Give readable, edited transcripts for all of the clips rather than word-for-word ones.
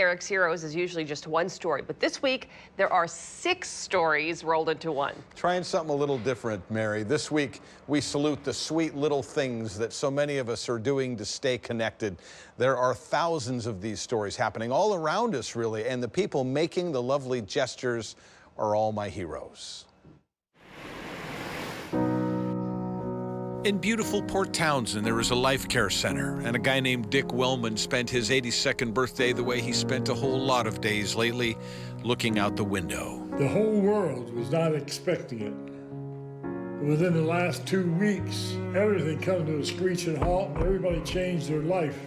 Eric's Heroes is usually just one story, but this week there are 6 stories rolled into one. Trying something a little different, Mary. This week we salute the sweet little things that so many of us are doing to stay connected. There are thousands of these stories happening all around us, really, and the people making the lovely gestures are all my heroes. In beautiful Port Townsend, there is a life care center, and a guy named Dick Wellman spent his 82nd birthday the way he spent a whole lot of days lately, looking out the window. The whole world was not expecting it. Within the last 2 weeks, everything come to a screeching halt, and everybody changed their life.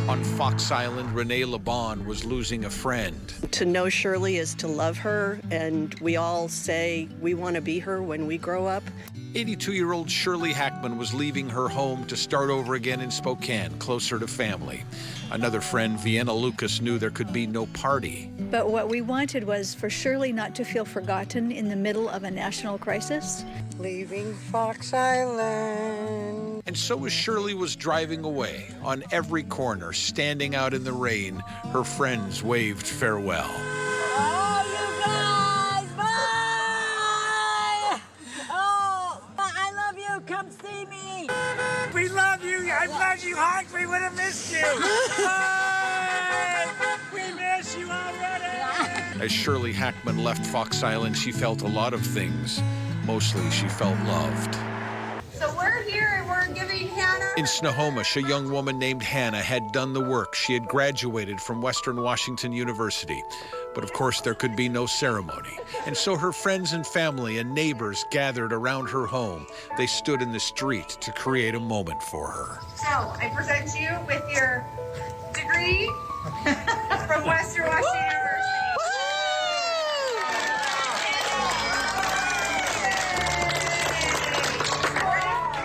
On Fox Island, Rene Lebon was losing a friend. To know Shirley is to love her, and we all say we want to be her when we grow up. 82-year-old Shirley Hachman was leaving her home to start over again in Spokane, closer to family. Another friend, Vienna Lucas, knew there could be no party. But what we wanted was for Shirley not to feel forgotten in the middle of a national crisis. Leaving Fox Island. And so as Shirley was driving away, on every corner, standing out in the rain, her friends waved farewell. Oh, you guys, bye! Oh, I love you, come see me. We love you, I'm glad you honked, we would have missed you. Bye! We miss you already. As Shirley Hachman left Fox Island, she felt a lot of things. Mostly, she felt loved. So we're here and we're giving Hannah... In Snohomish, a young woman named Hannah had done the work. She had graduated from Western Washington University. But of course, there could be no ceremony. And so her friends and family and neighbors gathered around her home. They stood in the street to create a moment for her. So I present you with your degree from Western Washington University.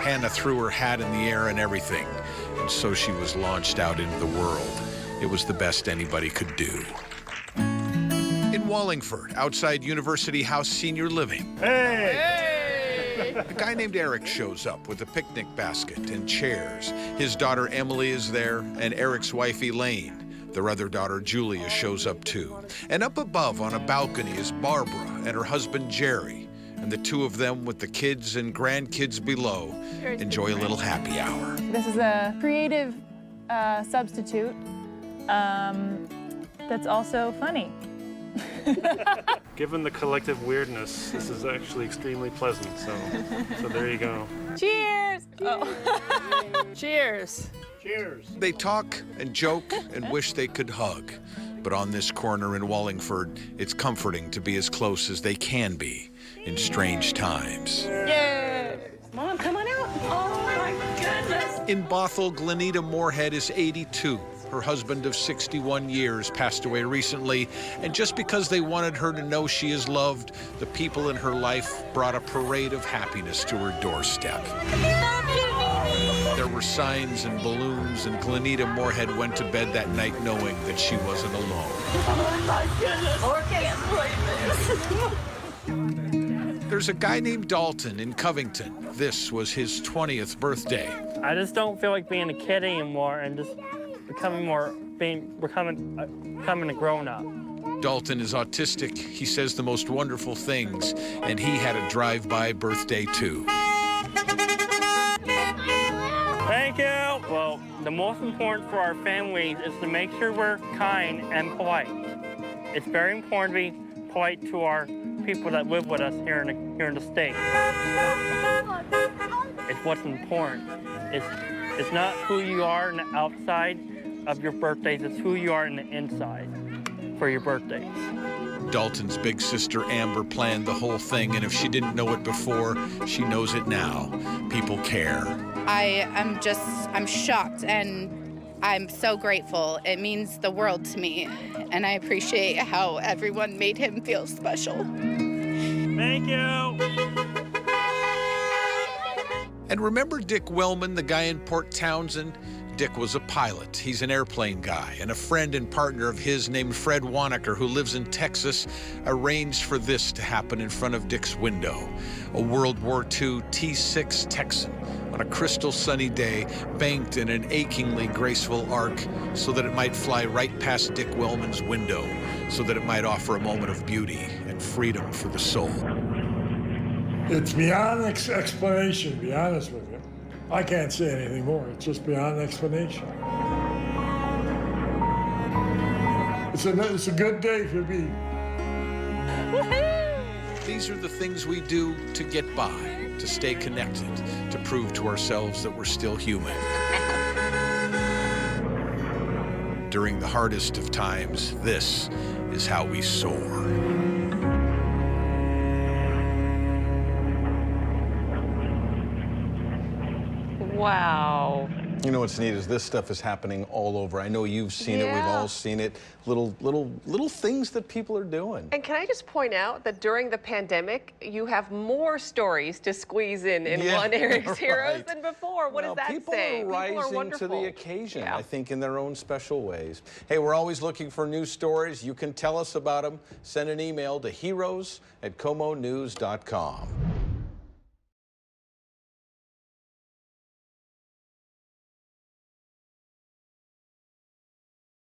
Hannah threw her hat in the air and everything, and so she was launched out into the world. It was the best anybody could do. In Wallingford, outside University House Senior Living, a guy named Eric shows up with a picnic basket and chairs. His daughter Emily is there, and Eric's wife Elaine. Their other daughter Julia shows up too. And up above on a balcony is Barbara and her husband Jerry. And the two of them, with the kids and grandkids below, enjoy a little happy hour. This is a creative substitute that's also funny. Given the collective weirdness, this is actually extremely pleasant, so there you go. Cheers! Oh. Cheers. Cheers. They talk and joke and wish they could hug. But on this corner in Wallingford, it's comforting to be as close as they can be in strange times. Yay! Mom, come on out. Oh, my goodness. In Bothell, Glenita Moorhead is 82. Her husband of 61 years passed away recently, and just because they wanted her to know she is loved, the people in her life brought a parade of happiness to her doorstep. There were signs and balloons, and Glenita Moorhead went to bed that night knowing that she wasn't alone. Oh, my goodness. There's a guy named Dalton in Covington. This was his 20th birthday. I just don't feel like being a kid anymore and just becoming a grown-up. Dalton is autistic. He says the most wonderful things, and he had a drive-by birthday too. Thank you. Well, the most important for our families is to make sure we're kind and polite. It's very important to be polite to our people that live with us here in the state. It's what's important. It's not who you are on the outside of your birthdays, it's who you are on the inside for your birthdays. Dalton's big sister Amber planned the whole thing, and if she didn't know it before, she knows it now. People care. I'm shocked and I'm so grateful. It means the world to me, and I appreciate how everyone made him feel special. Thank you. And remember Dick Wellman, the guy in Port Townsend? Dick was a pilot. He's an airplane guy, and a friend and partner of his named Fred Wanneker, who lives in Texas, arranged for this to happen in front of Dick's window. A World War II T-6 Texan on a crystal sunny day, banked in an achingly graceful arc so that it might fly right past Dick Wellman's window, so that it might offer a moment of beauty and freedom for the soul. It's beyond explanation, to be honest with you. I can't say anything more. It's just beyond explanation. It's a good day for me. These are the things we do to get by, to stay connected, to prove to ourselves that we're still human. During the hardest of times, this is how we soar. Wow. You know what's neat is this stuff is happening all over. I know you've seen it, we've all seen it. Little things that people are doing. And can I just point out that during the pandemic, you have more stories to squeeze in one Eric's Heroes than before. What does that say? People are rising to the occasion, I think, in their own special ways. Hey, we're always looking for news stories. You can tell us about them. Send an email to heroes@komonews.com.